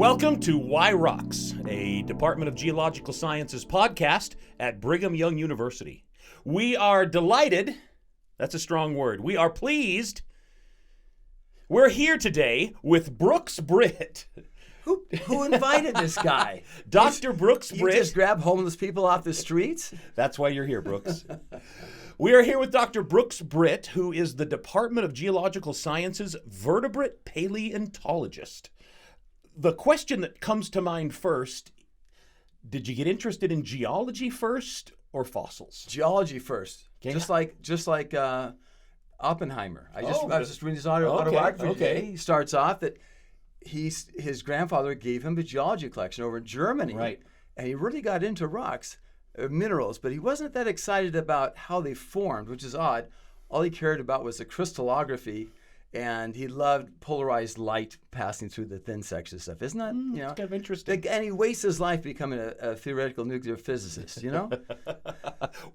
Welcome to Why Rocks, a Department of Geological Sciences podcast at Brigham Young University. We are delighted, that's a strong word, we are pleased. We're here today with Brooks Britt. Who invited this guy? Dr. Brooks Britt. You just grab homeless people off the streets? That's why you're here, Brooks. We are here with Dr. Brooks Britt, who is the Department of Geological Sciences vertebrate paleontologist. The question that comes to mind first, did you get interested in geology first or fossils? Geology first. Okay. Just like Oppenheimer. I was just reading his autobiography today. He starts off that his grandfather gave him a geology collection over in Germany. Right. And he really got into rocks, minerals, but he wasn't that excited about how they formed, which is odd. All he cared about was the crystallography, and he loved polarized light passing through the thin section stuff. Isn't that, It's kind of interesting. And he wastes his life becoming a theoretical nuclear physicist, you know?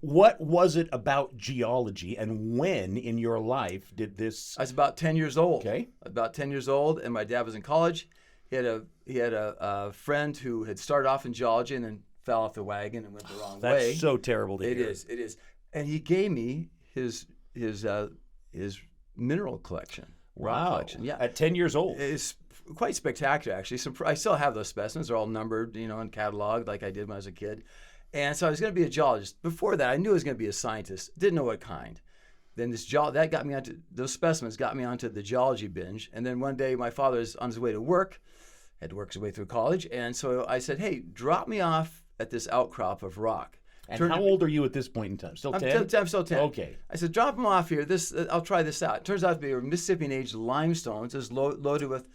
What was it about geology, and when in your life did this? I was about 10 years old. Okay. About 10 years old, and my dad was in college. He had a friend who had started off in geology and then fell off the wagon and went the wrong way. That's so terrible to hear. It is. And he gave me his mineral collection. Rock collection. Yeah. At 10 years old. It's quite spectacular, actually. So I still have those specimens. They're all numbered, and cataloged like I did when I was a kid. And so I was going to be a geologist. Before that, I knew I was going to be a scientist. Didn't know what kind. Then that got me onto those specimens. Got me onto the geology binge. And then one day, my father was on his way to work. Had to work his way through college, and so I said, "Hey, drop me off at this outcrop of rock." And how old are you at this point in time? Still 10? I'm still 10. Okay. I said, drop them off here. I'll try this out. It turns out to be a Mississippian-age limestone. It's loaded with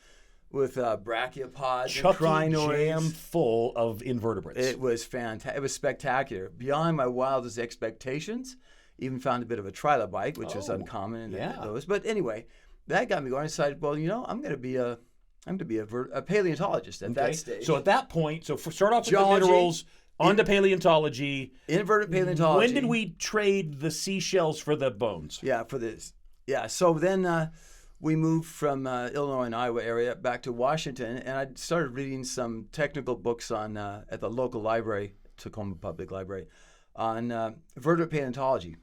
brachiopods and crinoids. Jam full of invertebrates. It was fantastic. It was spectacular. Beyond my wildest expectations. Even found a bit of a trilobite, which is uncommon in those. But anyway, that got me going. I decided, well, I'm going to be a paleontologist at that stage. So at that point, start off with the minerals, on to paleontology. Inverted paleontology. When did we trade the seashells for the bones? Yeah, for this. Yeah, so then we moved from Illinois and Iowa area back to Washington, and I started reading some technical books on at the local library, Tacoma Public Library, on vertebrate paleontology.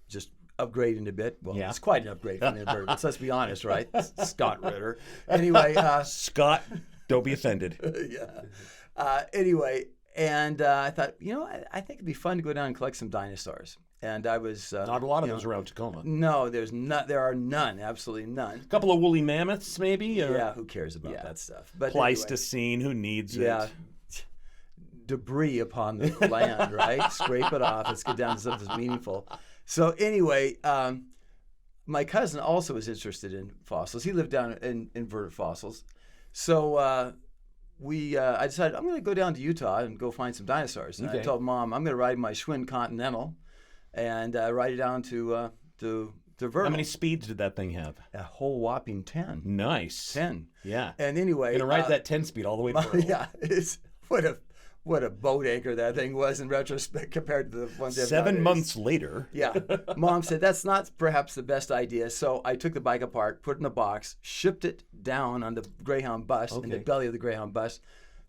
Just upgrading a bit. Well, it's quite an upgrade from the invertebrates. Let's be honest, right? Scott Ritter. Anyway. Scott, don't be offended. Yeah. Anyway, and I thought, I think it'd be fun to go down and collect some dinosaurs. And I was... Not a lot of those around Tacoma. No, there are none, absolutely none. A couple of woolly mammoths, maybe? Yeah, who cares about that stuff? But Pleistocene, who needs it? Debris upon the land, right? Scrape it off. Let's get down to something meaningful. So anyway, my cousin also was interested in fossils. He lived down in invertebrate fossils. So I decided I'm going to go down to Utah and go find some dinosaurs. And I told Mom I'm going to ride my Schwinn Continental and ride it down to Vernal. How many speeds did that thing have? A whole whopping 10. Nice. 10. Yeah. And anyway, going to ride that 10 speed all the way to Vernal. Yeah, what a boat anchor that thing was in retrospect compared to the ones they have 7 nowadays. months later. Yeah. Mom said, that's not perhaps the best idea. So I took the bike apart, put it in a box, shipped it down on the Greyhound bus, in the belly of the Greyhound bus,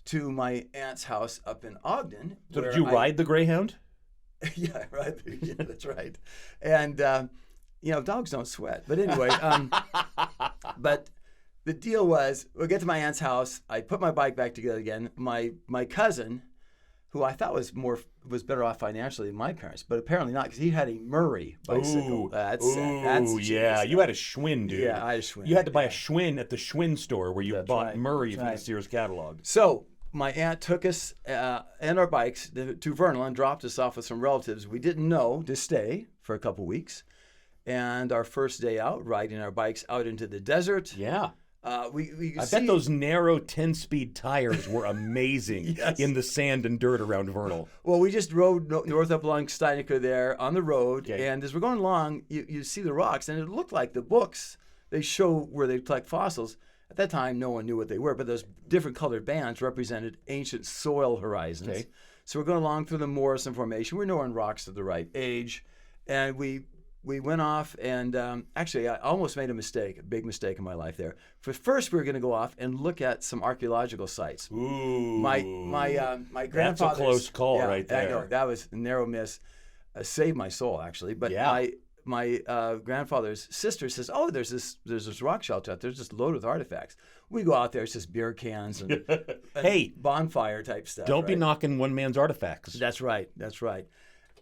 to my aunt's house up in Ogden. So did you ride the Greyhound? Yeah, right. Yeah, that's right. And, dogs don't sweat. But anyway, but the deal was, we'll get to my aunt's house. I put my bike back together again. My cousin, who I thought was better off financially than my parents, but apparently not, because he had a Murray bicycle. Ooh, That's yeah. You had a Schwinn, dude. Yeah, I had a Schwinn. You had to buy a Schwinn at the Schwinn store where you bought Murray from the Sears catalog. So my aunt took us and our bikes to Vernal and dropped us off with some relatives we didn't know to stay for a couple weeks. And our first day out, riding our bikes out into the desert. Yeah. I bet those narrow 10-speed tires were amazing in the sand and dirt around Vernal. Well, we just rode north up along Steinecker there on the road, and as we're going along, you see the rocks, and it looked like the books. They show where they collect fossils. At that time, no one knew what they were, but those different colored bands represented ancient soil horizons. Okay. So we're going along through the Morrison Formation. We're knowing rocks of the right age, and we we went off, and actually, I almost made a big mistake in my life there. First, we were going to go off and look at some archaeological sites. Ooh. My grandfather's... That's a close call right there. I know, that was a narrow miss. Saved my soul, actually. But my grandfather's sister says, "Oh, there's this rock shelter out there. There's just loaded with artifacts." We go out there, it's just beer cans and, hey, bonfire type stuff. Don't be knocking one man's artifacts. That's right.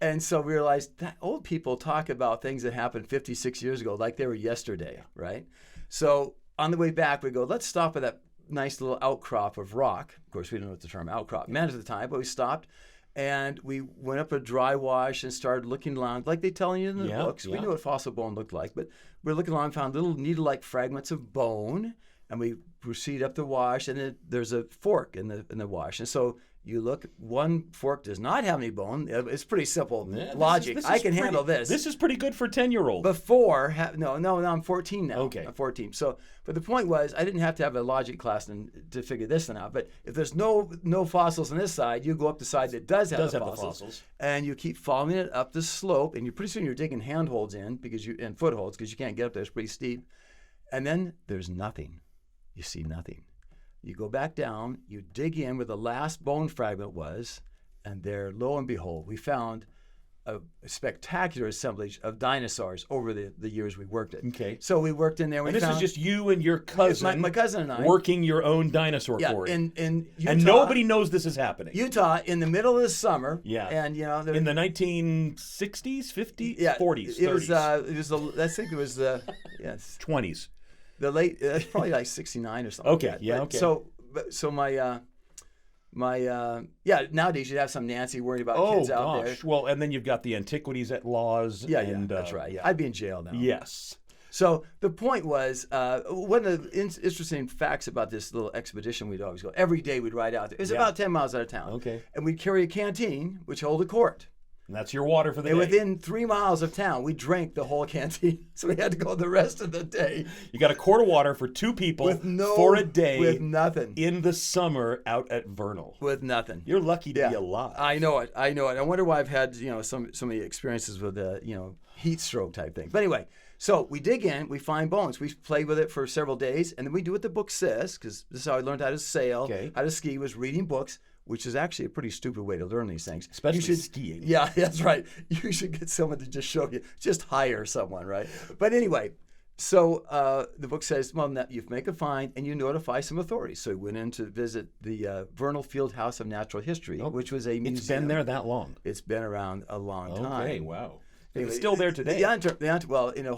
And so we realized that old people talk about things that happened 56 years ago like they were yesterday, right? So on the way back, we go, let's stop at that nice little outcrop of rock. Of course, we didn't know what the term outcrop meant at the time, but we stopped. And we went up a dry wash and started looking around, like they tell you in the books. We knew what fossil bone looked like, but we were looking around, found little needle-like fragments of bone, and we proceed up the wash, and then there's a fork in the wash. And so you look, one fork does not have any bone. It's pretty simple logic. I can handle this. This is pretty good for 10-year-old. No, I'm 14 now. Okay. I'm 14. So, but the point was, I didn't have to have a logic class to figure this one out. But if there's no fossils on this side, you go up the side that does have the fossils, and you keep following it up the slope, and pretty soon you're digging handholds in and footholds because you can't get up there. It's pretty steep. And then there's nothing. You see nothing. You go back down, you dig in where the last bone fragment was, and there, lo and behold, we found a spectacular assemblage of dinosaurs over the years we worked it. Okay. So we worked in there. And this is just you and your cousin. My cousin and I. Working your own dinosaur quarry. In Utah. And nobody knows this is happening. Utah, in the middle of the summer. Yeah. And, in the 1960s, 50s, 40s, 30s. I think it was the, 20s. The late, probably like 69 or something. Okay, okay. So nowadays you'd have some Nancy worried about kids out there. Well, and then you've got the antiquities at laws. That's right. Yeah. I'd be in jail now. Yes. So the point was, one of the interesting facts about this little expedition we'd always go, every day we'd ride out there. It was about 10 miles out of town. Okay. And we'd carry a canteen, which held a quart. And that's your water for the day. And within 3 miles of town, we drank the whole canteen. So we had to go the rest of the day. You got a quart of water for 2 people for a day. With nothing. In the summer out at Vernal. With nothing. You're lucky to be alive. I know it. I wonder why I've had, so many experiences with heat stroke type thing. But anyway, so we dig in, we find bones. We play with it for several days, and then we do what the book says, because this is how I learned how to sail, how to ski, was reading books, which is actually a pretty stupid way to learn these things. Especially skiing. Yeah, that's right. You should get someone to just show you. Just hire someone, right? But anyway, so the book says, well, you make a find and you notify some authorities. So we went in to visit the Vernal Field House of Natural History, which was a museum. It's been there that long? It's been around a long time. Okay, wow. Anyway, it's still there today. Well, in a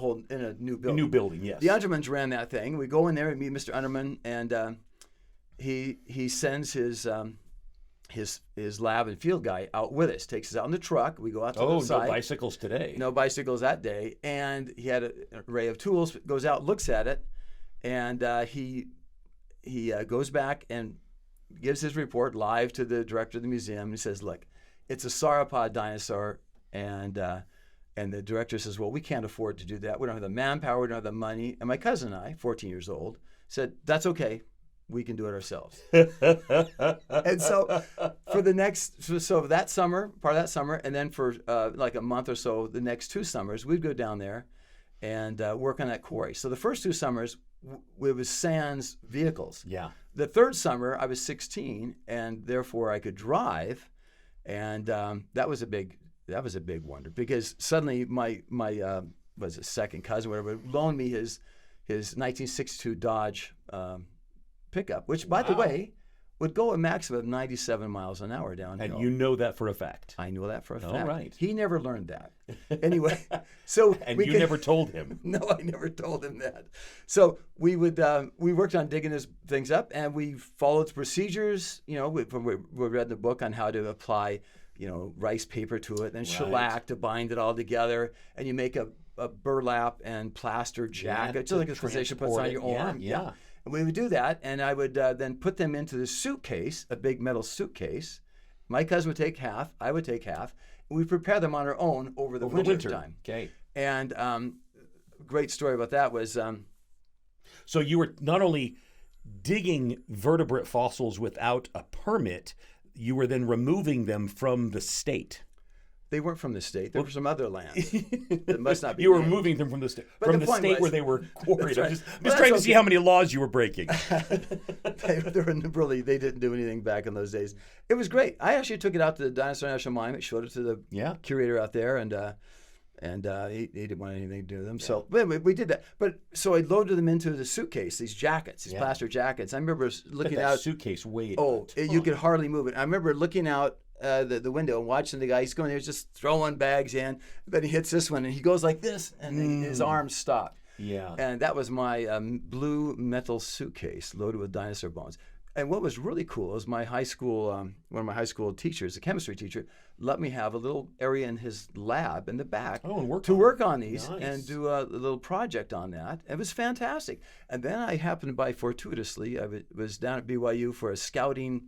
new building. A new building, yes. The Undermans ran that thing. We go in there and meet Mr. Underman, and he sends his lab and field guy out with us, takes us out in the truck. We go out to the site. No bicycles today. No bicycles that day. And he had an array of tools, goes out, looks at it, and he goes back and gives his report live to the director of the museum. He says, look, it's a sauropod dinosaur, and the director says, well, we can't afford to do that. We don't have the manpower, we don't have the money. And my cousin and I, 14 years old, said, that's okay. We can do it ourselves. And so for the next, so that summer, part of that summer, and then for like a month or so, the next 2 summers, we'd go down there and work on that quarry. So the first 2 summers, it was sans vehicles. Yeah. The 3rd summer, I was 16, and therefore I could drive, and that was a big wonder, because suddenly my was it second cousin, whatever, loaned me his 1962 Dodge pickup, which, by the way, would go a maximum of 97 miles an hour downhill. And you know that for a fact. I know that for a fact. All right. He never learned that. Anyway, so and you never told him. No, I never told him that. So we worked on digging these things up, and we followed the procedures. We read the book on how to apply, rice paper to it, then shellac to bind it all together, and you make a burlap and plaster jacket, just like a physician puts on your arm. Yeah. And we would do that, and I would then put them into the suitcase, a big metal suitcase. My cousin would take half, I would take half, and we'd prepare them on our own over the winter time. Okay. And great story about that was... so you were not only digging vertebrate fossils without a permit, you were then removing them from the state. They weren't from the state. They were from other lands. It must not be. You were named. moving them from the state, But from the the point state was- where they were quarried. That's right. I'm just Well, trying to that's see okay. how many laws you were breaking. they were really, they didn't do anything back in those days. It was great. I actually took it out to the Dinosaur National Monument, showed it to the Yeah. curator out there, and he didn't want anything to do with them. So but we did that. But so I loaded them into the suitcase, these jackets, these plaster jackets. I remember looking that out. suitcase weighed. You could hardly move it. I remember looking out the window and watching the guy. He's going there, just throwing bags in. Then he hits this one, and he goes like this, and his arms stop. Yeah. And that was my blue metal suitcase loaded with dinosaur bones. And what was really cool is my high school, one of my high school teachers, a chemistry teacher, let me have a little area in his lab in the back and work to on work on these Nice. and do a little project on that. It was fantastic. And then I happened by fortuitously, I was down at BYU for a scouting,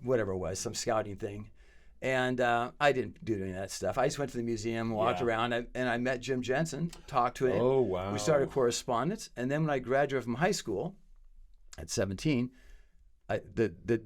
whatever it was, some scouting thing. And I didn't do any of that stuff. I just went to the museum, walked around, and I met Jim Jensen, talked to him. Oh, wow. We started correspondence. And then when I graduated from high school at 17,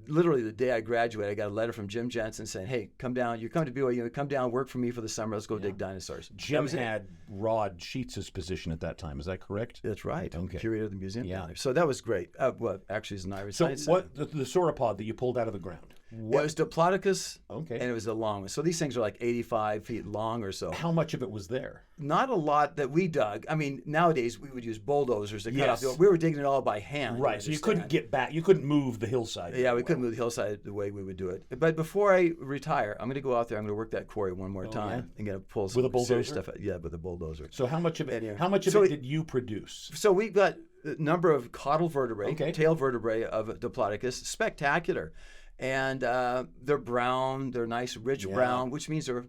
literally the day I graduated, I got a letter from Jim Jensen saying, "Hey, come down. You come to BYU. Come down, work for me for the summer. Let's go dig dinosaurs." Jim had Rod Sheets' position at that time. Is that correct? That's right. Okay. Curator of the museum. Yeah. So that was great. Well, actually, it's an Irish So science. what the sauropod that you pulled out of the ground? It was Diplodocus, Okay. and it was a long one. So these things are like 85 feet long or so. How much of it was there? Not a lot that we dug. I mean, nowadays we would use bulldozers to cut off Yes. we were digging it all by hand. Right. So you couldn't get back. You couldn't move the hillside. Yeah, we couldn't move the hillside the way we would do it. But before I retire, I'm going to go out there. I'm going to work that quarry one more time and get pull some With a serious bulldozer? stuff. Yeah, with a bulldozer. So how much of it? Anyway. How much of So it did you produce? So we've got a number of caudal vertebrae, Okay. tail vertebrae of Diplodocus, spectacular. And they're brown, they're nice, rich brown, which means they're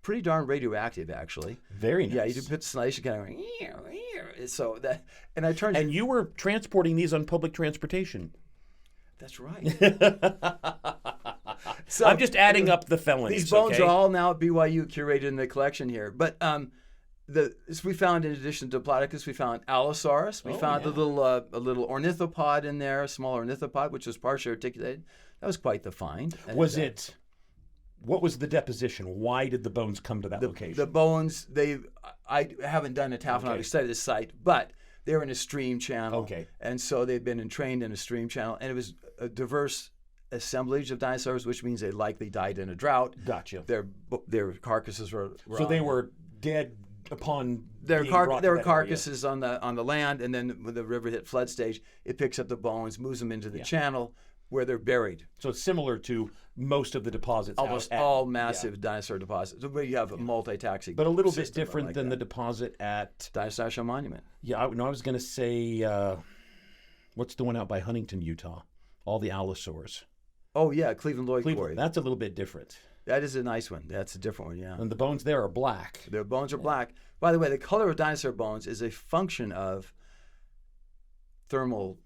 pretty darn radioactive, actually. Very nice. Yeah, you can put slice, you kind of so that, and I turned. And you were transporting these on public transportation. That's right. So I'm just adding up the felonies. these bones okay? are all now at BYU curated in the collection here, but we found, in addition to Diplodocus, we found Allosaurus. We found a little ornithopod in there, a small ornithopod, which was partially articulated. That was quite the find. And, Was it? What was the deposition? Why did the bones come to that location? the bones? I haven't done a taphonomic study of this site, but they're in a stream channel. Okay. And so they've been entrained in a stream channel, and it was a diverse assemblage of dinosaurs, which means they likely died in a drought. Gotcha. Their carcasses were So they were dead upon There being brought to were that carcasses on the land, and then when the river hit flood stage, it picks up the bones, moves them into the channel where they're buried. area. So it's similar to most of the deposits. Almost all massive dinosaur deposits. Where you have a multi-taxic, But a little bit system different like than the that. deposit at. Dinosaur National Monument. Yeah, I was going to say, what's the one out by Huntington, Utah? All the allosaurs. Oh yeah, Cleveland Lloyd Quarry. Cleveland. That's a little bit different. That is a nice one. That's a different one. Yeah. And the bones there are black. Their bones are black. By the way, the color of dinosaur bones is a function of thermal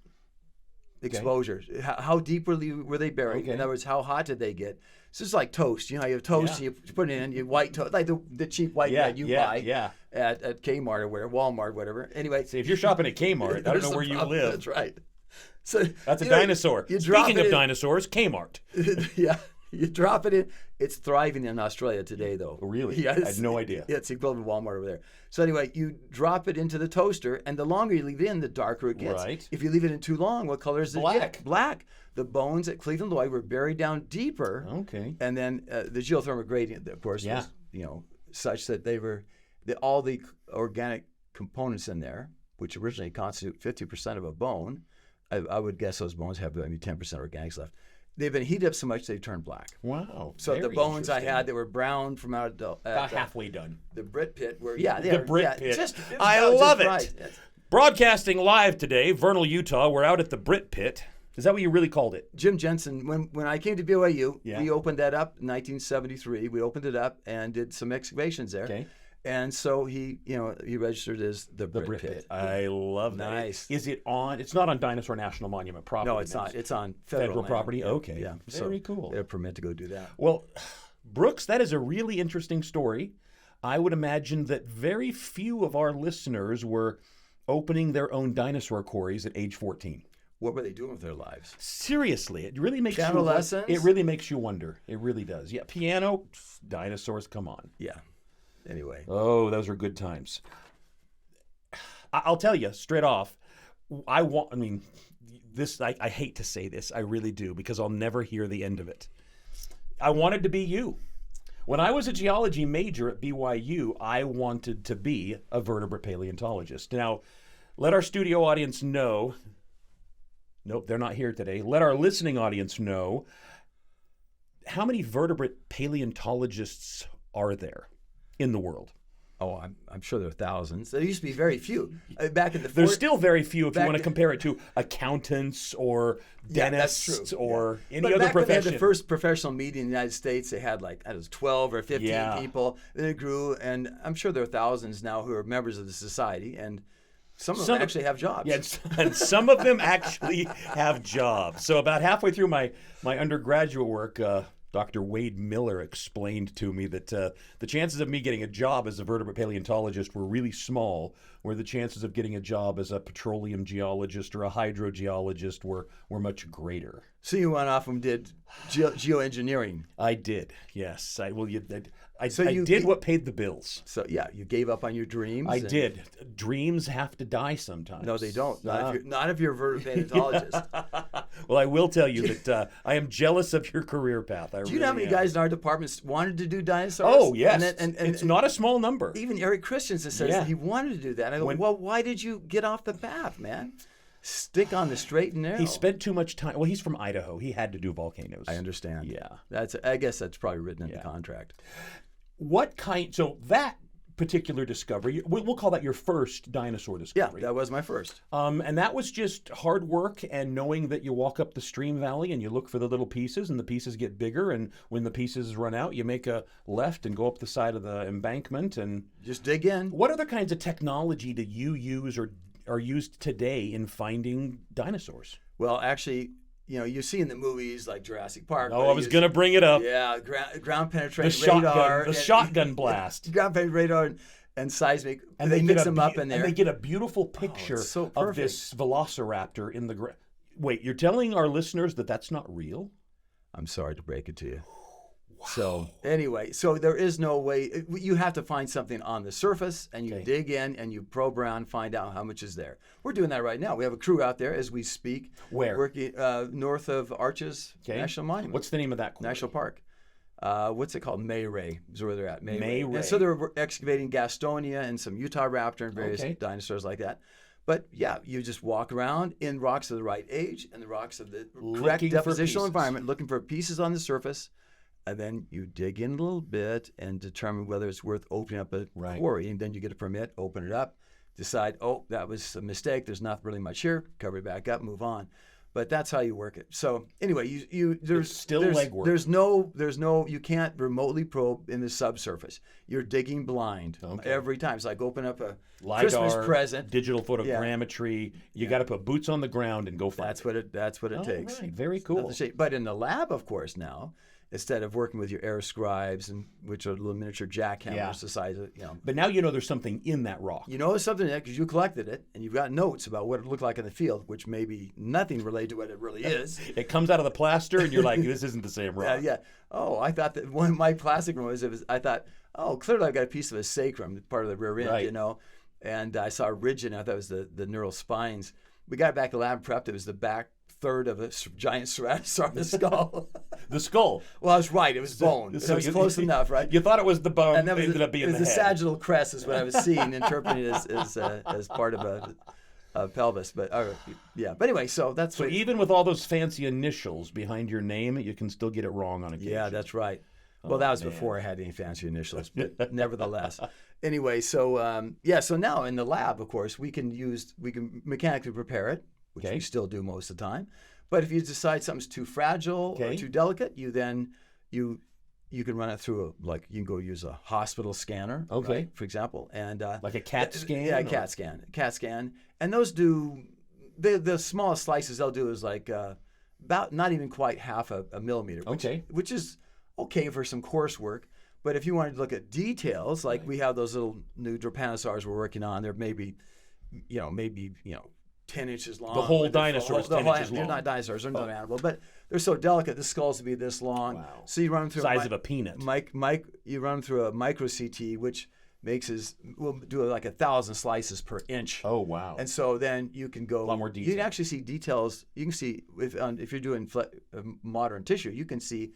exposure. How deep were they buried? Okay. In other words, how hot did they get? It's just like toast. You know, you have toast, and you put it in, you white toast, like the cheap white bread you buy at Kmart or whatever, Walmart, whatever. Anyway, See, if you're shopping at Kmart, I don't there's know the where you problem. live. That's right. So That's a you know, dinosaur. you drop Speaking it of in- dinosaurs, Kmart. Yeah, you drop it in. It's thriving in Australia today, though. Really? Yeah, I had no idea. Yeah, it's equivalent to Walmart over there. So anyway, you drop it into the toaster, and the longer you leave it in, the darker it gets. Right. If you leave it in too long, what color is it? Black. Black. The bones at Cleveland Lloyd were buried down deeper. Okay. And then the geothermal gradient, of course, was such that they were all the organic components in there, which originally constitute 50% of a bone. I would guess those bones have maybe 10% organics left. They've been heated up so much they've turned black. Wow. So the very bones I interesting. had that were brown from out About halfway done. the Britt pit were The Britt pit. Just, I about love just it. right. Yes. Broadcasting live today, Vernal, Utah. We're out at the Britt pit. Is that what you really called it? Jim Jensen, when I came to BYU, Yeah. we opened that up in 1973. We opened it up and did some excavations there. Okay. And so he registered as the Britt pit. I love that. Nice. Is it on? It's not on Dinosaur National Monument property. No, it's not. It's on federal land. property. Okay. Yeah. Very cool. They're permit to go do that. Well, Brooks, that is a really interesting story. I would imagine that very few of our listeners were opening their own dinosaur quarries at age 14. what were they doing with their lives? Seriously, it really makes Piano lessons? It really makes you wonder. It really does. Yeah, piano, dinosaurs, come on. Yeah. Anyway. Oh, those are good times. I'll tell you straight off. I hate to say this, I really do, because I'll never hear the end of it. I wanted to be you. When I was a geology major at BYU, I wanted to be a vertebrate paleontologist. Now, let our studio audience know. Nope, they're not here today. Let our listening audience know, how many vertebrate paleontologists are there in the world? Oh, I'm sure there are thousands. There used to be very few. Back in the There's still very few if you want to compare it to accountants or dentists or any other profession. When they had the first professional meeting in the United States, they had 12 or 15 people. Then it grew, and I'm sure there are thousands now who are members of the society, and some of them actually have jobs. Yeah, and some of them actually have jobs. So about halfway through my undergraduate work, Dr. Wade Miller explained to me that the chances of me getting a job as a vertebrate paleontologist were really small, where the chances of getting a job as a petroleum geologist or a hydrogeologist were much greater. So you went off and did geoengineering. I did, yes. I did what paid the bills. So yeah, you gave up on your dreams. I did. Dreams have to die sometimes. No, they don't. Not if you're a vertebrate paleontologist. Well, I will tell you that I am jealous of your career path. Do you know how many guys in our department wanted to do dinosaurs? Oh, yes. And it's not a small number. Even Eric Christensen says that he wanted to do that. I go, well, why did you get off the path, man? Stick on the straight and narrow. He spent too much time. Well, he's from Idaho. He had to do volcanoes. I understand. Yeah. I guess that's probably written in the contract. So that particular discovery, we'll call that your first dinosaur discovery. Yeah, that was my first. And that was just hard work and knowing that you walk up the stream valley and you look for the little pieces and the pieces get bigger, and when the pieces run out, you make a left and go up the side of the embankment and just dig in. What other kinds of technology do you use or are used today in finding dinosaurs? Well, actually, you see in the movies like Jurassic Park. Oh, I was going to bring it up. Yeah, ground penetrating radar. The shotgun blast. Ground penetrating radar and seismic. And they mix them up in there. And they get a beautiful picture of this velociraptor in the ground. Wait, you're telling our listeners that that's not real? I'm sorry to break it to you. Wow. So anyway, there is no way. You have to find something on the surface, and you dig in and you probe around, find out how much is there. We're doing that right now. We have a crew out there as we speak. Where? Working north of Arches National Monument. What's the name of that quarry? National Park. What's it called? Mayray is where they're at. Mayray. And so they're excavating Gastonia and some Utah raptor and various dinosaurs like that. But yeah, you just walk around in rocks of the right age and the rocks of the correct depositional environment, looking for pieces on the surface. And then you dig in a little bit and determine whether it's worth opening up a quarry. And then you get a permit, open it up, decide, that was a mistake. There's not really much here. Cover it back up, move on. But that's how you work it. So anyway, there's still legwork. There's no, you can't remotely probe in the subsurface. You're digging blind every time. It's like open up a LiDAR, Christmas present. Digital photogrammetry. You got to put boots on the ground and go find it. That's what it takes. Right. Very cool. But in the lab, of course, now, instead of working with your air scribes, which are little miniature jackhammers the size of, But now there's something in that rock. You know there's something in it because you collected it, and you've got notes about what it looked like in the field, which may be nothing related to what it really is. It comes out of the plaster, and you're like, this isn't the same rock. Yeah. Oh, I thought that one of my classic ones I thought, clearly I've got a piece of a sacrum, part of the rear end, and I saw a ridge in it. I thought it was the neural spines. We got back to lab prepped. It was the back third of a giant ceratosaurus skull. The skull. Well, I was right. It was bone. It was close enough, right? You thought it was the bone. And that ended up being the head. The sagittal crest is what I was seeing, interpreting it as part of a pelvis. But But anyway, so that's so. Even with all those fancy initials behind your name, you can still get it wrong on occasion. Yeah, that's right. Well, that was before I had any fancy initials, but nevertheless. Anyway, so now in the lab, of course, we can mechanically prepare it, which we still do most of the time. But if you decide something's too fragile or too delicate, you can run it through you can go use a hospital scanner, right, for example, and like a CAT scan. Yeah, CAT scan, and those do the smallest slices they'll do is like about not even quite half a millimeter, which is okay for some coursework. But if you wanted to look at details, like we have those little new Drepanosaurs we're working on, there maybe 10 inches long. The whole with dinosaur is 10 inches They're long. not dinosaurs, they're another animal, but they're so delicate. The skulls would be this long. Wow. So you run them through Size of a peanut. you run them through a micro CT, which will do like 1,000 slices per inch. Oh, wow. And so then you can go a lot more detail. You can actually see details. You can see if you're doing modern tissue, you can see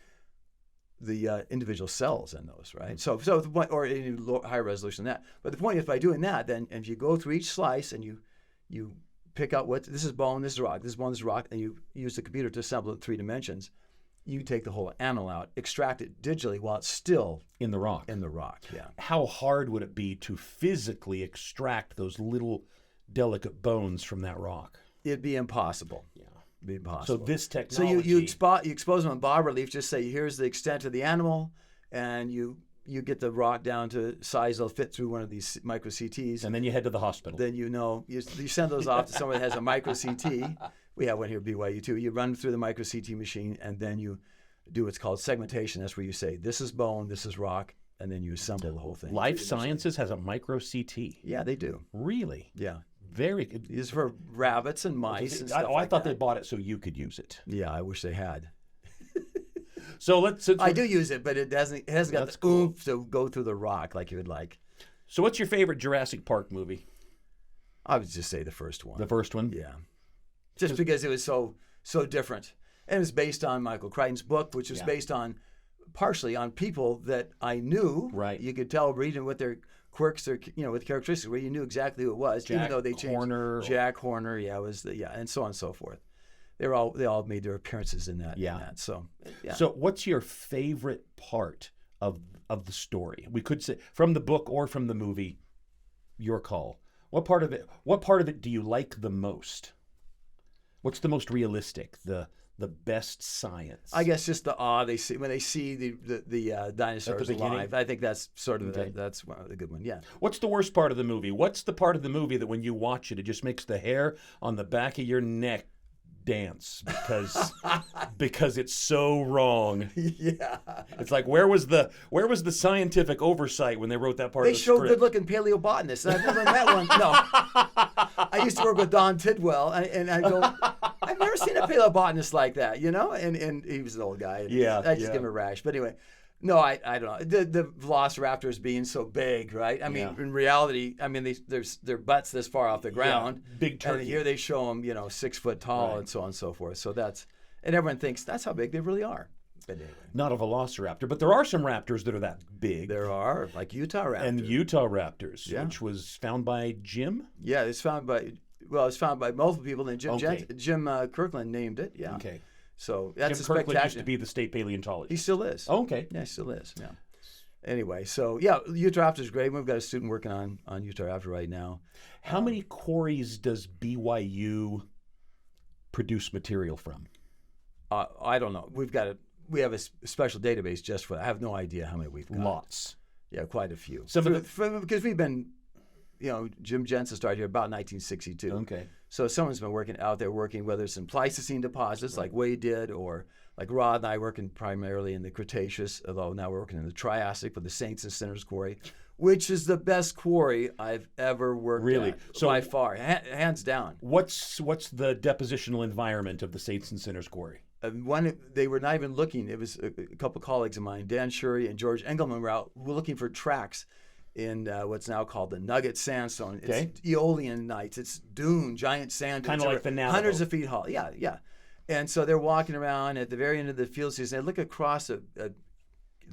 the individual cells in those, right? So the point, or any higher resolution than that. But the point is, by doing that, then if you go through each slice and you pick out what this is bone, this is rock, this is bone, this is rock, and you use the computer to assemble it in 3 dimensions, you take the whole animal out, extract it digitally while it's still in the rock. In the rock, yeah. How hard would it be to physically extract those little delicate bones from that rock? It'd be impossible. Yeah. It'd be impossible. So this technology. So you expose them on bas relief. Just say here's the extent of the animal, and you get the rock down to size that'll fit through one of these micro CTs. And then you head to the hospital. Then you send those off to somebody that has a micro CT. We have one here at BYU too. You run through the micro CT machine, and then you do what's called segmentation. That's where you say this is bone, this is rock, and then you assemble the whole thing. Life Sciences has a micro CT. Yeah, they do. Really? Yeah. Very good. It's for rabbits and mice and stuff I thought that. they bought it so you could use it. Yeah, I wish they had. So I do use it, but it hasn't got the cool. oomph to go through the rock like you would like. So what's your favorite Jurassic Park movie? I would just say the first one. The first one? Yeah. Just because it was so different. And it was based on Michael Crichton's book, which was based on partially on people that I knew. Right. You could tell reading what their quirks, with characteristics, where you knew exactly who it was, even though they changed. Jack Horner, and so on and so forth. They all made their appearances in that. Yeah. In that, so, yeah. So what's your favorite part of the story? We could say from the book or from the movie, your call. What part of it do you like the most? What's the most realistic? The best science? I guess just the awe they see when they see the dinosaurs alive. I think that's sort of that's a good one. Yeah. What's the worst part of the movie? What's the part of the movie that when you watch it, it just makes the hair on the back of your neck dance because it's so wrong? Yeah. It's like where was the scientific oversight when they wrote that part of the script? They show good-looking paleobotanists. I've never met one. No. I used to work with Don Tidwell, and I go, I've never seen a paleobotanist like that, and he was an old guy. I just give him a rash. But anyway, no, I don't know. The velociraptors being so big, right? I mean, in reality, their butts this far off the ground. Yeah, big turkey. And here they show them, 6 foot tall and so on and so forth. So and everyone thinks that's how big they really are. But anyway. Not a velociraptor, but there are some raptors that are that big. There are, like Utah raptors. And Utah raptors, which was found by Jim? Yeah, it's found by multiple people, and Jim Kirkland named it. Yeah. Okay. So that's Jim a spectacular. Kirkland used to be the state paleontologist. He still is. Oh, okay. Yeah, he still is. Yeah. Anyway, so yeah, Utah raptor is great. We've got a student working on Utah raptor right now. How many quarries does BYU produce material from? I don't know. We have a special database just for that. I have no idea how many we've got. Lots. Yeah, quite a few. Because we've been, Jim Jensen started here about 1962. Okay. So someone's been out there working, whether it's in Pleistocene deposits like Wade did, or like Rod and I working primarily in the Cretaceous, although now we're working in the Triassic with the Saints and Sinners quarry, which is the best quarry I've ever worked at. So by far, hands down. What's the depositional environment of the Saints and Sinners quarry? They were not even looking. It was a couple of colleagues of mine, Dan Shurey and George Engelman, were out looking for tracks in what's now called the Nugget Sandstone. Okay. It's Aeolian-nites. It's dune, giant sand dunes. Kind of like the Navajo. Hundreds of feet tall. Yeah. And so they're walking around at the very end of the field season. They look across a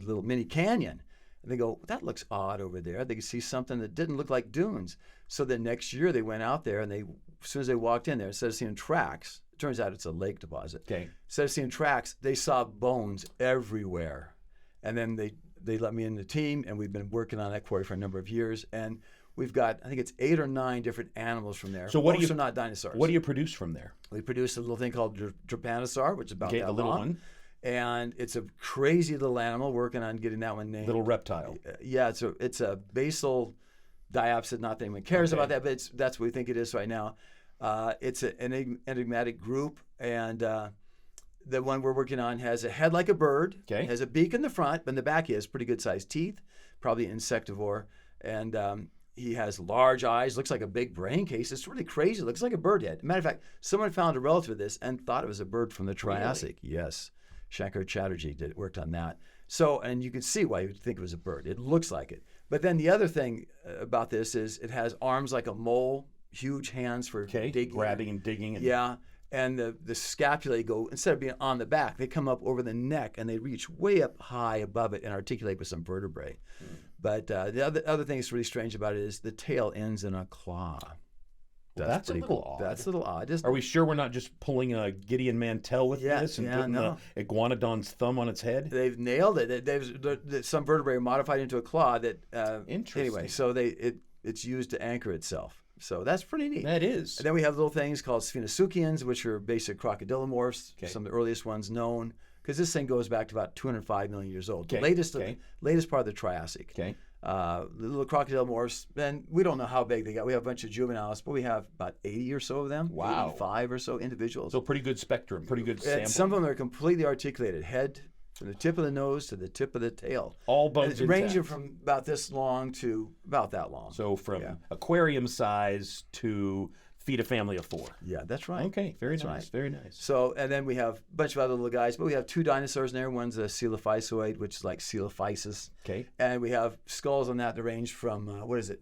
little mini canyon. And they go, that looks odd over there. They could see something that didn't look like dunes. So the next year they went out there, and as soon as they walked in there, instead of seeing tracks, it turns out it's a lake deposit. Okay. Instead of seeing tracks, they saw bones everywhere. And then they let me in the team, and we've been working on that quarry for a number of years. And we've got, I think it's 8 or 9 different animals from there. So most are not dinosaurs. What do you produce from there? We produce a little thing called Trypanosaur, which is about that the little long. one. And it's a crazy little animal. Working on getting that one named. Little reptile. Yeah, it's a basal diapsid. Not that anyone cares about that, but that's what we think it is right now. It's an enigmatic group, and the one we're working on has a head like a bird. Okay. Has a beak in the front, but in the back he has pretty good sized teeth, probably insectivore, and He has large eyes, looks like a big brain case. It's really crazy. It looks like a bird head. Matter of fact, someone found a relative of this and thought it was a bird from the Triassic. Really? Yes. Shankar Chatterjee worked on that. So, and you can see why you would think it was a bird. It looks like it. But then the other thing about this is it has arms like a mole, huge hands for digging. Grabbing and digging. Yeah. And the scapulae go, instead of being on the back, they come up over the neck and they reach way up high above it and articulate with some vertebrae. But the other thing that's really strange about it is the tail ends in a claw. That's a little odd. That's a little odd. Are we sure we're not just pulling a Gideon Mantell with this and putting the iguanodon's thumb on its head? They've nailed it. Some vertebrae are modified into a claw that. Interesting. Anyway, so it's used to anchor itself. So that's pretty neat. That is. And then we have little things called Sphenasuchians, which are basic crocodilomorphs, some of the earliest ones known. Because this thing goes back to about 205 million years old. The latest part of the Triassic. Okay. The little crocodilomorphs, and we don't know how big they got. We have a bunch of juveniles, but we have about 80 or so of them. Wow. 85 or so individuals. So pretty good spectrum, pretty good sample. And some of them are completely articulated, head from the tip of the nose to the tip of the tail. All bones intact. Ranging from about this long to about that long. So from aquarium size to feed a family of 4. Yeah, that's right. Okay, very that's nice, right. very nice. So, and then we have a bunch of other little guys, but we have 2 dinosaurs in there. One's a coelophysoid, which is like coelophysis. Okay. And we have skulls on that that range from,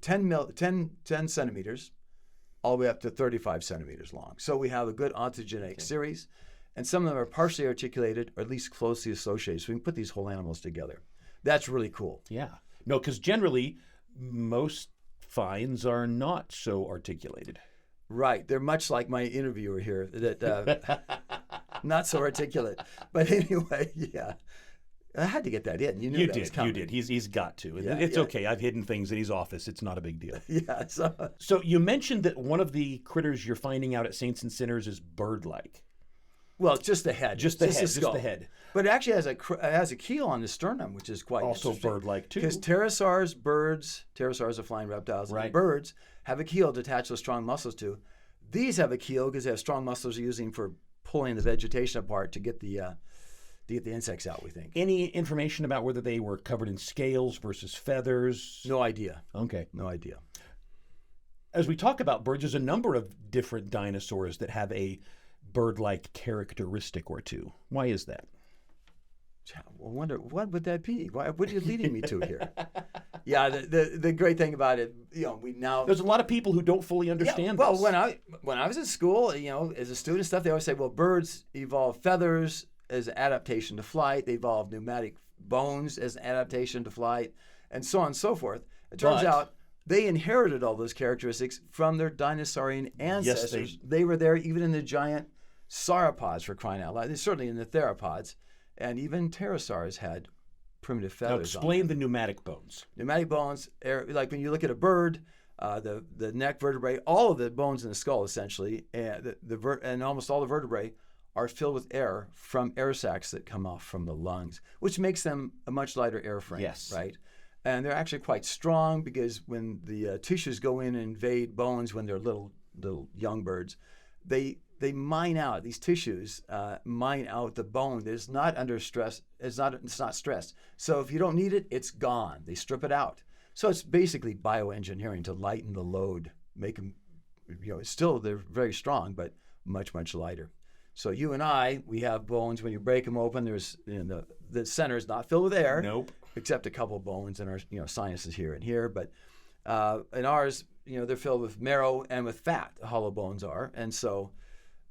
10 centimeters all the way up to 35 centimeters long. So we have a good ontogenetic series, and some of them are partially articulated or at least closely associated. So we can put these whole animals together. That's really cool. Yeah. No, because generally, most finds are not so articulated. Right. They're much like my interviewer here, that not so articulate. But anyway, yeah. I had to get that in. You knew that was coming. You did. He's got to. Yeah, it's okay. I've hidden things in his office. It's not a big deal. Yeah. So you mentioned that one of the critters you're finding out at Saints and Sinners is bird-like. Well, just the head. Just the head. But it actually has a keel on the sternum, which is quite also interesting. bird-like too. Because pterosaurs are flying reptiles, right. And birds have a keel to attach those strong muscles to. These have a keel because they have strong muscles they're using for pulling the vegetation apart to get the insects out, we think. Any information about whether they were covered in scales versus feathers? No idea. Okay. No idea. As we talk about birds, there's a number of different dinosaurs that have a bird-like characteristic or two. Why is that? I wonder, what would that be? What are you leading me to here? Yeah, the great thing about it, we now... There's a lot of people who don't fully understand this. Well, when I was at school, as a student and stuff, they always say, well, birds evolved feathers as an adaptation to flight. They evolved pneumatic bones as an adaptation to flight, and so on and so forth. It turns out they inherited all those characteristics from their dinosaurian ancestors. Yes, they were there even in the giant sauropods, for crying out loud. Certainly in the theropods. And even pterosaurs had primitive feathers. Now explain the pneumatic bones. Pneumatic bones, like when you look at a bird, the neck vertebrae, all of the bones in the skull essentially, and almost all the vertebrae are filled with air from air sacs that come off from the lungs, which makes them a much lighter airframe. Yes. Right? And they're actually quite strong because when the tissues go in and invade bones when they're little young birds, they mine out these tissues, mine out the bone that is not under stress. It's not stressed. So if you don't need it, it's gone. They strip it out. So it's basically bioengineering to lighten the load, make them, still they're very strong, but much, much lighter. So you and I, we have bones. When you break them open, there's the center is not filled with air. Nope. Except a couple of bones in our sinuses here and here. But in ours, they're filled with marrow and with fat. The hollow bones are, and so.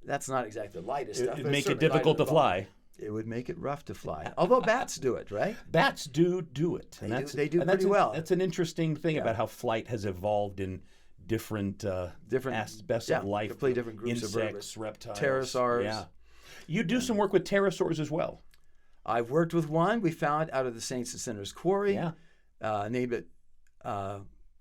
That's not exactly the lightest stuff. It'd make it difficult to fly. It would make it rough to fly. Although bats do it, right? Bats do it. They do pretty well. That's an interesting thing about how flight has evolved in different aspects of life. Completely different groups insects, of vertebrates. reptiles. Pterosaurs. Yeah. You do some work with pterosaurs as well. I've worked with one we found out of the Saints and Sinners quarry. Yeah. Named it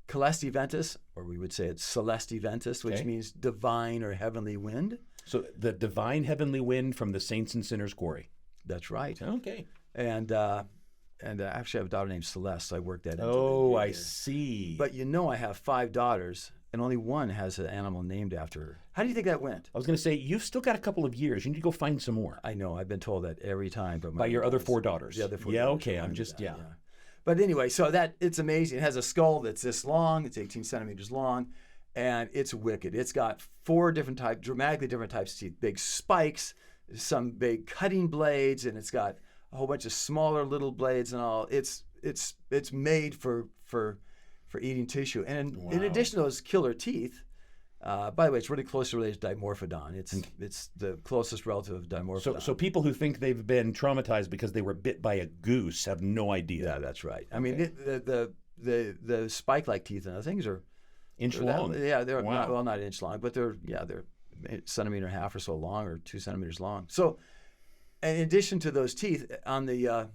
Celestiventus, or we would say it's Celestiventus, which means divine or heavenly wind. So the divine heavenly wind from the Saints and Sinners quarry. That's right. Okay. And actually I have a daughter named Celeste, so I worked that into Oh, I see. But I have 5 daughters, and only one has an animal named after her. How do you think that went? I was going to say, you've still got a couple of years. You need to go find some more. I know. I've been told that every time. But by your other 4 daughters. The other 4 Yeah, daughters. okay. I'm just, But anyway, so that it's amazing. It has a skull that's this long. It's 18 centimeters long, and it's wicked. It's got 4 different types, dramatically different types of teeth. Big spikes, some big cutting blades, and it's got a whole bunch of smaller little blades and all. It's made for eating tissue. And in addition to those killer teeth, by the way, it's really closely related to Dimorphodon. It's the closest relative of Dimorphodon. So people who think they've been traumatized because they were bit by a goose have no idea. Yeah, that's right. I mean, the spike-like teeth and the things are inch long. They're not inch long, but they're a centimeter and a half or so long, or 2 centimeters long. So, in addition to those teeth, on the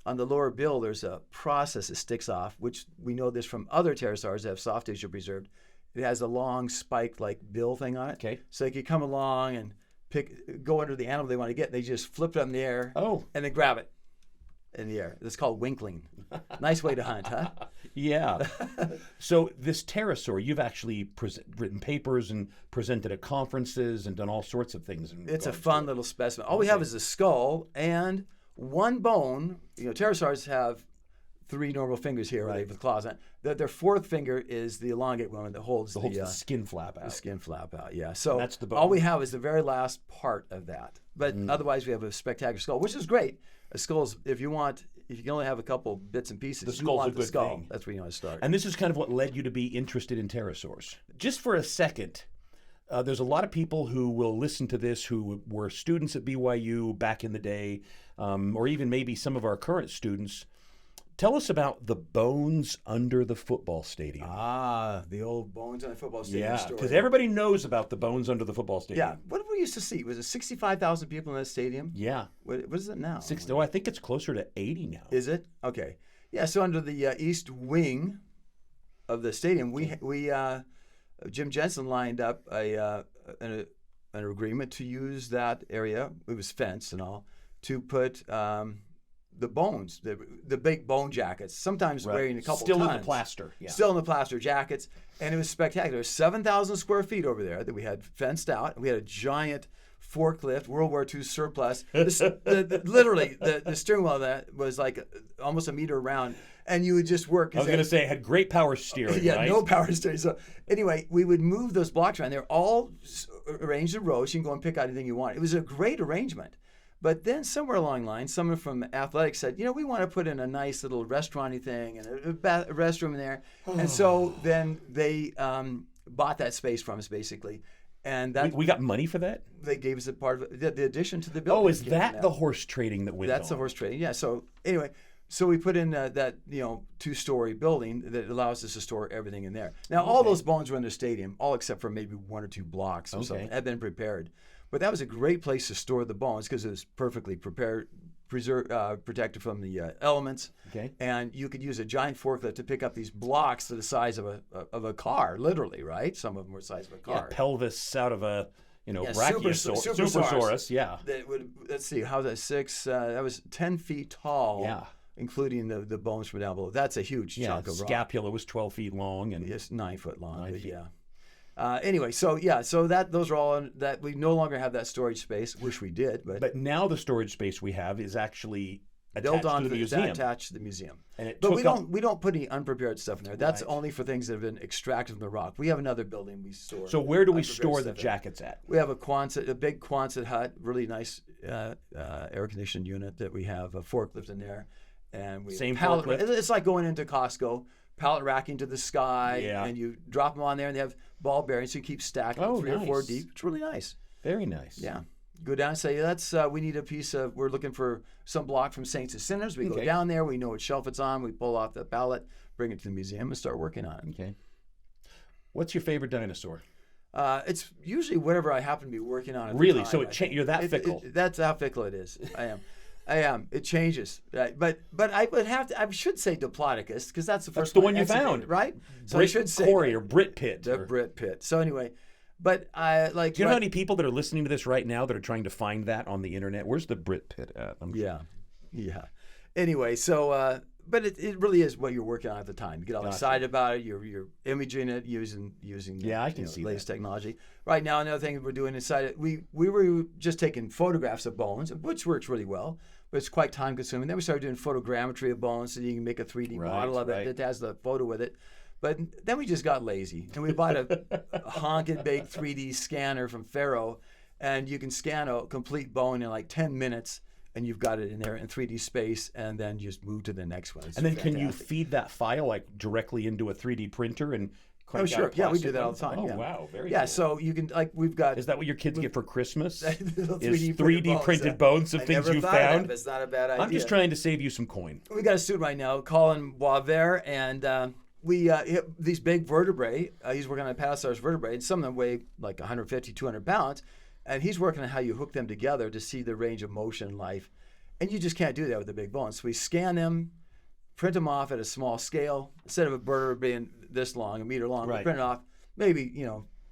lower bill, there's a process that sticks off, which we know this from other pterosaurs that have soft tissue preserved. It has a long spike-like bill thing on it. Okay. So they can come along and go under the animal they want to get. And they just flip it up in the air. Oh. And then grab it in the air. It's called winkling. Nice way to hunt, huh? Yeah. So this pterosaur, you've actually written papers and presented at conferences and done all sorts of things. It's a fun little specimen. All we have is a skull and one bone. Pterosaurs have 3 normal fingers here, right, with claws on it. Their 4th finger is the elongate one that holds the skin flap out. The skin flap out, yeah. So that's the bone. All we have is the very last part of that. But otherwise, we have a spectacular skull, which is great. A skull's, if you can only have a couple bits and pieces, the skull's a good skull. thing. That's where you want to start. And this is kind of what led you to be interested in pterosaurs. Just for a second, there's a lot of people who will listen to this who were students at BYU back in the day, or even maybe some of our current students. Tell us about the bones under the football stadium. Ah, the old bones under the football stadium story. Because everybody knows about the bones under the football stadium. Yeah. What did we used to see? Was it 65,000 people in that stadium? Yeah. What is it now? I think it's closer to 80 now. Is it? Okay. Yeah, so under the east wing of the stadium, we Jim Jensen lined up an agreement to use that area. It was fenced and all, to put the bones, the big bone jackets, sometimes weighing a couple Still tons. in the plaster. Yeah. Still in the plaster jackets. And it was spectacular. 7,000 square feet over there that we had fenced out. We had a giant forklift, World War II surplus. Literally, the steering wheel of that was like almost a meter around. And you would just work. I was going to say, it had great power steering, yeah, right? no power steering. So anyway, we would move those blocks around. They're all arranged in rows. You can go and pick out anything you want. It was a great arrangement. But then somewhere along the line, someone from athletics said, we want to put in a nice little restaurant-y thing and a restroom in there. And so then they bought that space from us, basically. And that we got money for that? They gave us a part of it, the addition to the building. Oh, is that the horse trading that went on? That's the horse trading, yeah. So anyway, so we put in that 2-story building that allows us to store everything in there. Now, all those bones were in the stadium, all except for maybe 1 or 2 blocks or something, had been prepared. But that was a great place to store the bones because it was perfectly protected from the elements. Okay. And you could use a giant forklift to pick up these blocks to the size of a car, literally, right? Some of them were the size of a car. Yeah, pelvis out of a Supersaurus. Supersaurus, yeah. That would, let's see, how's that 6? That was 10 feet tall. Yeah. Including the bones from down below. That's a huge chunk of rock. Scapula was 12 feet long. And it's 9 foot long. 9 feet. Yeah. Anyway, so those are all that we no longer have that storage space. Wish we did, but now the storage space we have is actually built attached to the museum. Attached to the museum. And we don't put any unprepared stuff in there. That's only for things that have been extracted from the rock. We have another building we store. So where do we store the jackets at? We have a big Quonset hut, really nice air conditioned unit that we have a forklift in there, and we same pallet. forklift. It's like going into Costco. Pallet racking to the sky, and you drop them on there, and they have ball bearings, so you keep stacking 3 or 4 deep. It's really nice. Very nice. Yeah. Go down and say, we need a piece of, we're looking for some block from Saints and Sinners. We go down there, we know what shelf it's on, we pull off the pallet, bring it to the museum, and start working on it. Okay. What's your favorite dinosaur? It's usually whatever I happen to be working on at the Really? time. So you're that fickle? That's how fickle it is. I am. It changes, right? But I should say Diplodocus because that's the first. That's the one you found, right? So Britt I should say Corey or Britt Pitt. The Britt Pitt. So anyway, but I like. Do you know how many people that are listening to this right now that are trying to find that on the internet? Where's the Britt Pitt at? Yeah. Anyway, so but it really is what you're working on at the time. You get all excited about it. You're imaging it using I can see latest technology. Right now, another thing we're doing inside it, we were just taking photographs of bones, which works really well. but it's quite time consuming. Then we started doing photogrammetry of bones, so you can make a 3D model of it that has the photo with it. But then we just got lazy, and we bought a honkin' big 3D scanner from Faro, and you can scan a complete bone in like 10 minutes, and you've got it in there in 3D space, and then just move to the next one. It's and then fantastic. can you feed that file like directly into a 3D printer and crank out sure. a Yeah, we do plastic that all one? the time. Oh, yeah. wow. Very Yeah, cool. so you can, like, we've got... Is that what your kids get for Christmas? Is 3D printed bones of things you found? It's not a bad idea. I'm just trying to save you some coin. We got a student right now, Colin Boisvert, and these big vertebrae, he's working on Paleontology vertebrae, and some of them weigh like 150, 200 pounds, and he's working on how you hook them together to see the range of motion in life. And you just can't do that with the big bones. So we scan them, print them off at a small scale. Instead of a vertebrae being this long, a meter long, we print it off maybe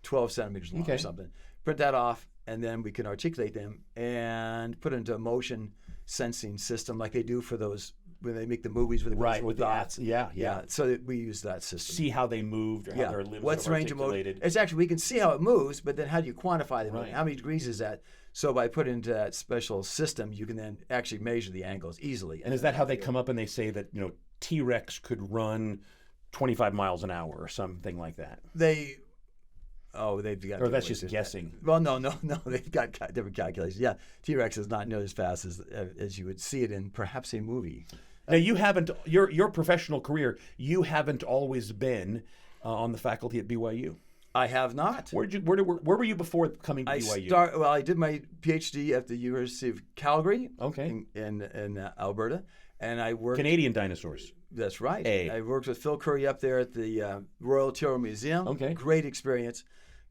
12 centimeters long or something. Print that off, and then we can articulate them and put it into a motion sensing system like they do for those when they make the movies with the with the dots. Yeah. So that we use that system. See how they moved or how their limbs What's are the range of motion? articulated. It's actually, we can see how it moves, but then how do you quantify the movement? Right. How many degrees is that? So by putting it into that special system, you can then actually measure the angles easily. And is that how they come up and they say that T-Rex could run 25 miles an hour or something like that? They've got. Or that's just guessing. Well, no. They've got different calculations. Yeah, T-Rex is not nearly as fast as you would see it in perhaps a movie. Now you haven't your professional career. You haven't always been on the faculty at BYU. I have not. Where were you before coming to BYU? I did my PhD at the University of Calgary. Okay. In Alberta, and I worked. Canadian dinosaurs. That's right. Hey. I worked with Phil Curry up there at the Royal Ontario Museum. Okay. Great experience,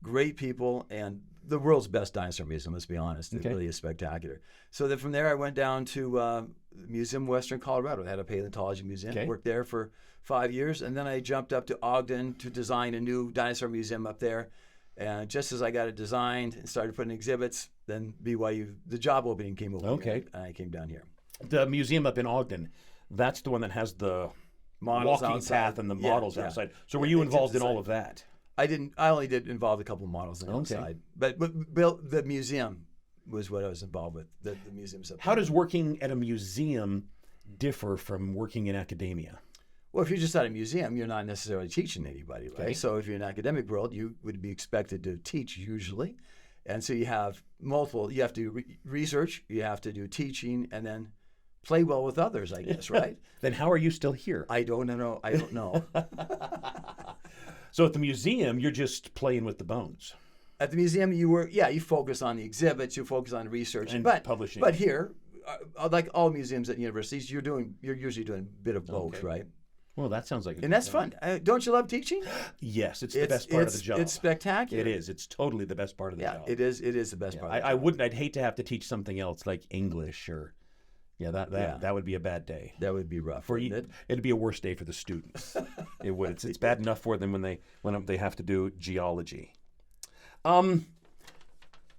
great people, and the world's best dinosaur museum, let's be honest. It really is spectacular. So then from there, I went down to Museum Western Colorado. I had a paleontology museum. Okay. Worked there for 5 years, and then I jumped up to Ogden to design a new dinosaur museum up there. And just as I got it designed and started putting exhibits, then BYU, the job opening came over. Okay. And I came down here. The museum up in Ogden, that's the one that has the Models walking outside. path and the models Yeah. outside. So were you involved in all of that? I only did involve a couple of models on the outside. But built the museum was what I was involved with. The museum's up there. How does working at a museum differ from working in academia? Well, if you're just at a museum, you're not necessarily teaching anybody, right? Okay. So if you're in the academic world, you would be expected to teach usually. And so you have you have to do research, you have to do teaching, and then play well with others, I guess, right? Then how are you still here? I don't know. So at the museum, you're just playing with the bones. At the museum, you focus on the exhibits, you focus on research, And publishing. But here, like all museums at universities, you're usually doing a bit of both, right? Well, that sounds like a And that's fun. Don't you love teaching? Yes, it's the best part of the job. It's spectacular. It is. It's totally the best part of the job. It is the best part. Of the job. I'd hate to have to teach something else like English or, that would be a bad day. That would be rough. For you, it'd be a worse day for the students. It would. It's bad enough for them when they have to do geology.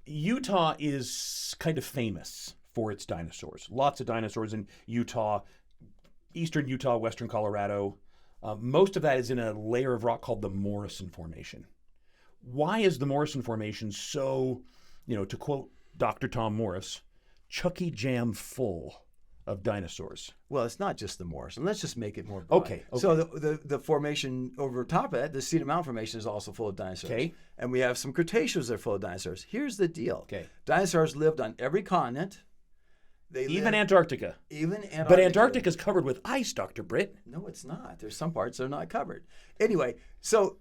Utah is kind of famous for its dinosaurs. Lots of dinosaurs in Utah, eastern Utah, western Colorado. Most of that is in a layer of rock called the Morrison Formation. Why is the Morrison Formation so, to quote Dr. Tom Morris, Chucky Jam full of dinosaurs? Well, it's not just the Morrison. Let's just make it more broad. Okay. So the formation over top of that, the Cedar Mountain Formation, is also full of dinosaurs. Okay. And we have some Cretaceous that are full of dinosaurs. Here's the deal. Okay. Dinosaurs lived on every continent. Even Antarctica. Even Antarctica. But Antarctica is covered with ice, Dr. Britt. No, it's not. There's some parts that are not covered. Anyway, so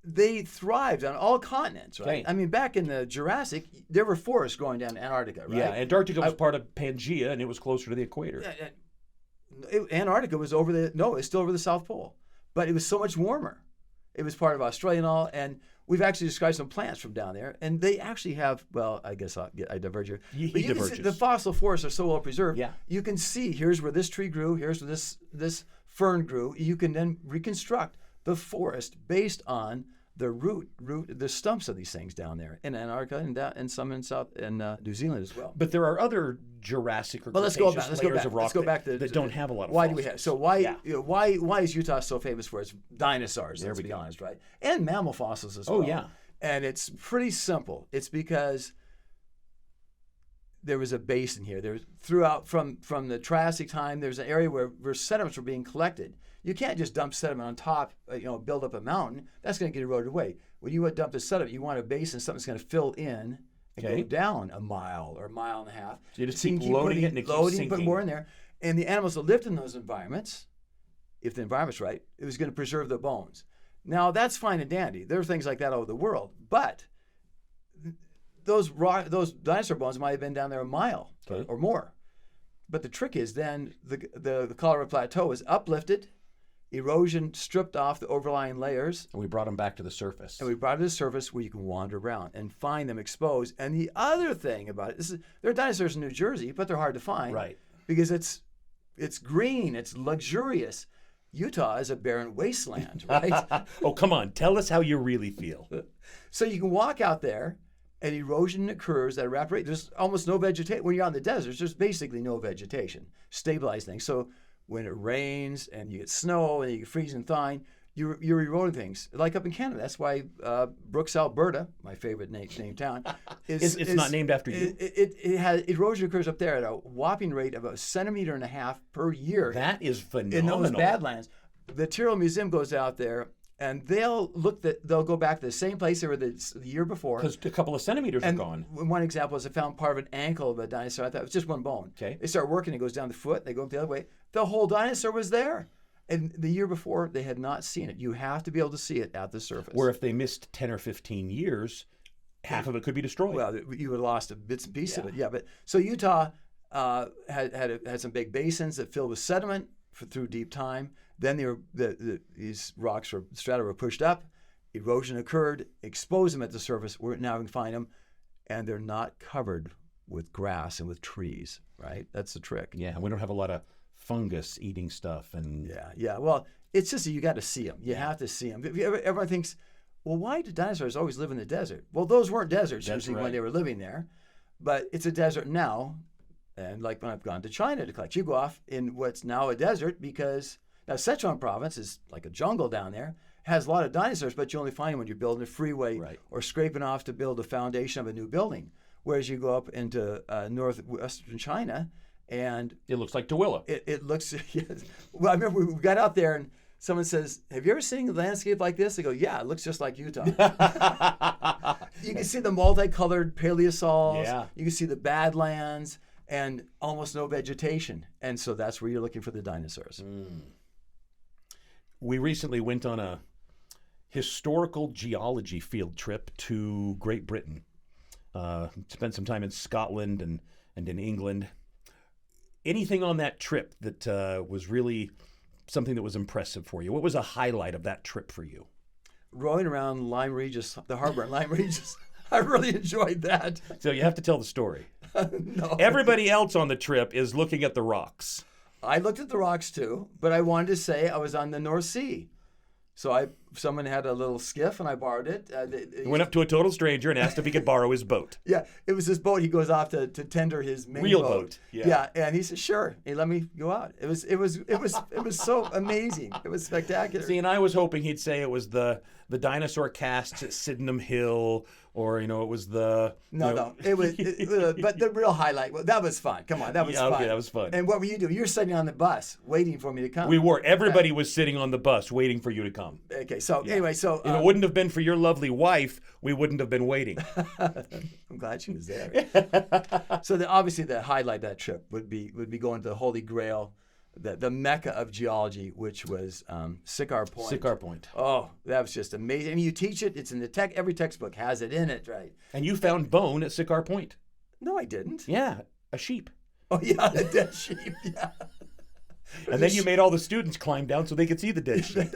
they thrived on all continents, right? Okay. I mean, back in the Jurassic, there were forests growing down Antarctica, right? Yeah, Antarctica was part of Pangaea, and it was closer to the equator. Antarctica was it's still over the South Pole, but it was so much warmer. It was part of Australia and all, and we've actually described some plants from down there, and they actually have, well, I guess I diverge here. He But you can diverges. see the fossil forests are so well preserved. Yeah. You can see here's where this tree grew, here's where this fern grew. You can then reconstruct the based on the the stumps of these things down there in Antarctica and some in New Zealand as well. But there are other Jurassic or But let's Cretaceous go layers back. of rock Let's go back to that don't have a lot of why fossils. do we have so why is Utah so famous for its dinosaurs? Let's be honest, right? And mammal fossils as well. Oh, yeah. And it's pretty simple. It's because there was a basin here. There was, throughout from the Triassic time, there's an area where sediments were being collected. You can't just dump sediment on top, build up a mountain. That's going to get eroded away. When you dump the sediment, you want a basin, something's going to fill in and go down a mile or a mile and a half. So you just keep loading it and it keeps sinking. Put more in there. And the animals that lived in those environments, if the environment's right, it was going to preserve the bones. Now, that's fine and dandy. There are things like that all over the world. But those dinosaur bones might have been down there a mile or more. But the trick is then the Colorado Plateau is uplifted, erosion stripped off the overlying layers. And we brought them back to the surface. And we brought them to the surface where you can wander around and find them exposed. And the other thing about it, there are dinosaurs in New Jersey, but they're hard to find. Right. Because it's green, it's luxurious. Utah is a barren wasteland, right? Oh, come on. Tell us how you really feel. So you can walk out there, and erosion occurs at a rapid rate. There's almost no vegetation. When you're on the desert, there's basically no vegetation. Stabilize things. So when it rains and you get snow and you get freezing and thawing, you're eroding things. Like up in Canada. That's why Brooks, Alberta, my favorite named town, it's not named after you. It has erosion occurs up there at a whopping rate of 1.5 centimeters per year. That is phenomenal. In those badlands. The Tyrrell Museum goes out there, and they'll go back to the same place they were the year before. Because a couple of centimeters are gone. One example is I found part of an ankle of a dinosaur. I thought it was just one bone. Okay. They start working, it goes down the foot, they go up the other way. The whole dinosaur was there. And the year before, they had not seen it. You have to be able to see it at the surface. Where if they missed 10 or 15 years, half of it could be destroyed. Well, you would have lost a bits and pieces of it. Yeah, but so Utah had some big basins that filled with sediment through deep time. Then these strata were pushed up, erosion occurred, exposed them at the surface. Now we can find them, and they're not covered with grass and with trees, right? That's the trick. Yeah, we don't have a lot of fungus eating stuff. And yeah. Well, it's just that you got to see them. You have to see them. Everyone thinks, well, why do dinosaurs always live in the desert? Well, those weren't deserts usually when they were living there, but it's a desert now. And like when I've gone to China to collect, you go off in what's now a desert because now Sichuan province is like a jungle down there, has a lot of dinosaurs, but you only find them when you're building a freeway or scraping off to build a foundation of a new building. Whereas you go up into northwestern China, and it looks like Tooele. It looks. Yes. Well, I remember we got out there and someone says, "Have you ever seen a landscape like this?" I go, "Yeah, it looks just like Utah." You can see the multicolored paleosols. Yeah. You can see the badlands and almost no vegetation, and so that's where you're looking for the dinosaurs. We recently went on a historical geology field trip to Great Britain. Spent some time in Scotland and in England. Anything on that trip that was really something that was impressive for you? What was a highlight of that trip for you? Rowing around Lyme Regis, the harbor at Lyme Regis. I really enjoyed that. So you have to tell the story. No. Everybody else on the trip is looking at the rocks. I looked at the rocks too, but I wanted to say I was on the North Sea. So someone had a little skiff and I borrowed it. He went up to a total stranger and asked if he could borrow his boat. Yeah, it was his boat. He goes off to tender his main real boat. Yeah, and he said, "Sure, he let me go out." It was so amazing. It was spectacular. See, and I was hoping he'd say it was the dinosaur casts at Sydenham Hill, or it was the no. It was, but the real highlight. Well, that was fun. Come on, that was fun. Okay, that was fun. And what were you doing? You were sitting on the bus waiting for me to come. We were. Everybody was sitting on the bus waiting for you to come. Okay, so anyway, if it wouldn't have been for your lovely wife, we wouldn't have been waiting. I'm glad she was there. So obviously the highlight of that trip would be going to the Holy Grail, the mecca of geology, which was Sycamore Point. Sycamore Point. Oh, that was just amazing. I mean, you teach it. It's in the every textbook has it in it, right? And you found bone at Sycamore Point. No, I didn't. Yeah, a sheep. Oh yeah, a dead sheep. Yeah. And then you made all the students climb down so they could see the dead sheep.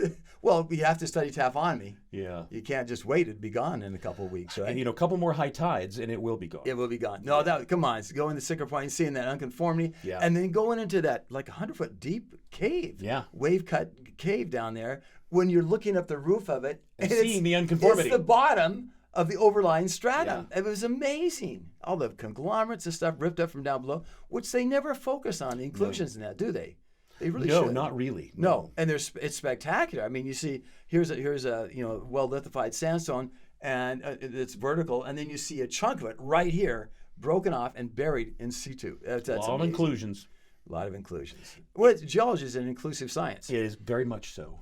Well, you have to study taphonomy. Yeah. You can't just wait. It'd be gone in a couple of weeks, right? And, a couple more high tides, and it will be gone. It will be gone. No, come on. It's going to Sycamore Point and seeing that unconformity. Yeah. And then going into that, like, 100-foot deep cave. Yeah. Wave-cut cave down there. When you're looking up the roof of it. And seeing the unconformity. It's the bottom of the overlying stratum. Yeah. It was amazing. All the conglomerates and stuff ripped up from down below, which they never focus on the inclusions in that, do they? They really should. No, not really. No, and it's spectacular. I mean, you see, here's a well lithified sandstone, and it's vertical, and then you see a chunk of it right here, broken off and buried in situ. That's Law of amazing. inclusions. A lot of inclusions. Well, geology is an inclusive science. It is very much so.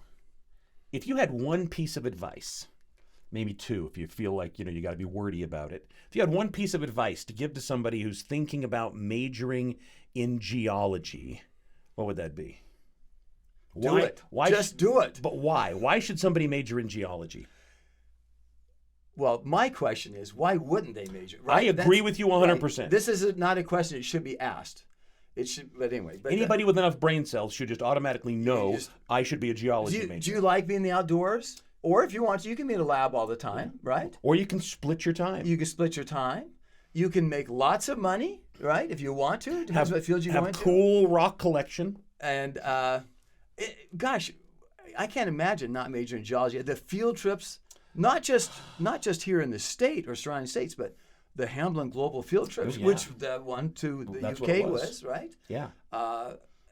If you had one piece of advice, maybe two, if you feel like you got to be wordy about it. If you had one piece of advice to give to somebody who's thinking about majoring in geology, what would that be? Do it. Just do it. But why? Why should somebody major in geology? Well, my question is, why wouldn't they major? Right? I agree with you 100%. Right. This is not a question that should be asked. It should, but anyway. But anybody with enough brain cells should just automatically know I should be a geology major. Do you like being in the outdoors? Or if you want to, you can be in a lab all the time, right? Or you can split your time. You can split your time. You can make lots of money, right? If you want to. Depends what field you go into. Have cool rock collection. And gosh, I can't imagine not majoring in geology. The field trips, not just here in the state or surrounding states, but the Hamblin Global Field Trips, which the one to the UK was, right? Yeah.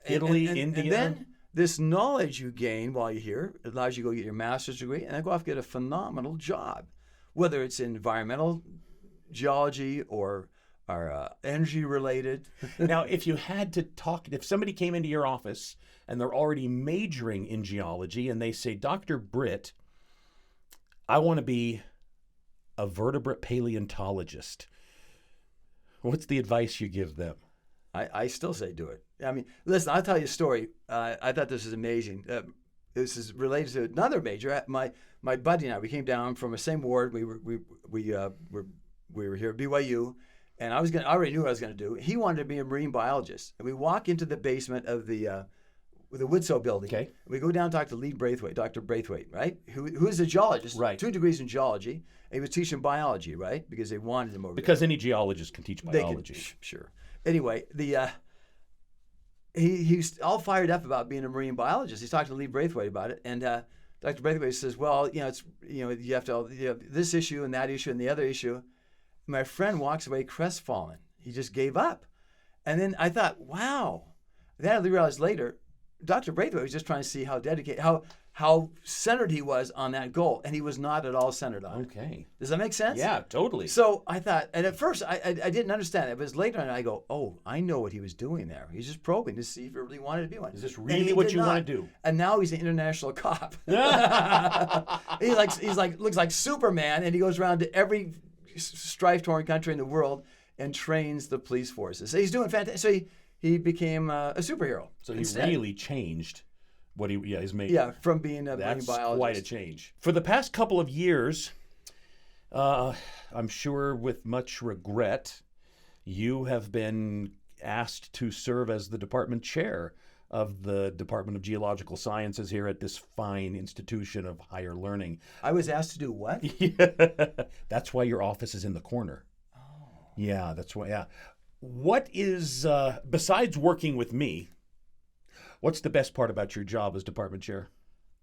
Italy, India. And then this knowledge you gain while you're here allows you to go get your master's degree and then go off and get a phenomenal job, whether it's in environmental geology or energy related. Now, if you had to talk, if somebody came into your office and they're already majoring in geology and they say, Dr. Britt, I want to be a vertebrate paleontologist, what's the advice you give them? I still say do it. I mean, listen, I'll tell you a story. I thought this was amazing. This is related to another major. My buddy and I, we came down from the same ward. We were here at BYU, and I already knew what I was going to do. He wanted to be a marine biologist, and we walk into the basement of the Woodsoe building. Okay. We go down and talk to Dr. Braithwaite, right? Who is a geologist, right? 2 degrees in geology, and he was teaching biology, right? Because they wanted him over because there. any geologist can teach biology. Sure. Anyway, he's all fired up about being a marine biologist. He's talking to Lee Braithwaite about it, and Dr. Braithwaite says, "Well, you have this issue and that issue and the other issue." My friend walks away crestfallen. He just gave up, and then I thought, "Wow." Then I realized later, Dr. Braithwaite was just trying to see how dedicated, how centered he was on that goal, and he was not at all centered on it. Okay. Does that make sense? Yeah, totally. So I thought, and at first I didn't understand it, but later on I go, oh, I know what he was doing there. He's just probing to see if he really wanted to be one. Is this really what you want to do? And now he's an international cop. He's like looks like Superman, and he goes around to every strife-torn country in the world and trains the police forces. So he's doing fantastic. So he became a superhero. So he really changed what he's made. Yeah, from being a marine biologist. That's quite a change. For the past couple of years, I'm sure with much regret, you have been asked to serve as the department chair of the Department of Geological Sciences here at this fine institution of higher learning. I was asked to do what? That's why your office is in the corner. Oh. Yeah, that's why. Yeah. What is, besides working with me, what's the best part about your job as department chair?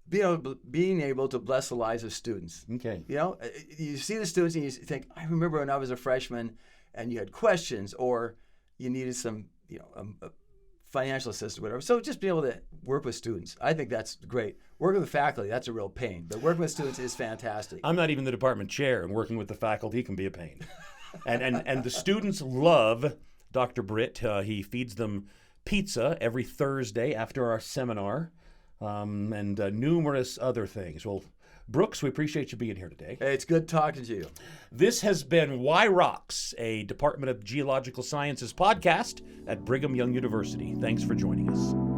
Being able to bless the lives of students. Okay. You see the students and you think, I remember when I was a freshman and you had questions or you needed some, a financial assistance or whatever. So just being able to work with students, I think that's great. Working with faculty, that's a real pain. But working with students is fantastic. I'm not even the department chair, and working with the faculty can be a pain. And the students love Dr. Britt. He feeds them pizza every Thursday after our seminar, and numerous other things. Well, Brooks, we appreciate you being here today. Hey, it's good talking to you. This has been Why Rocks, a Department of Geological Sciences podcast at Brigham Young University. Thanks for joining us.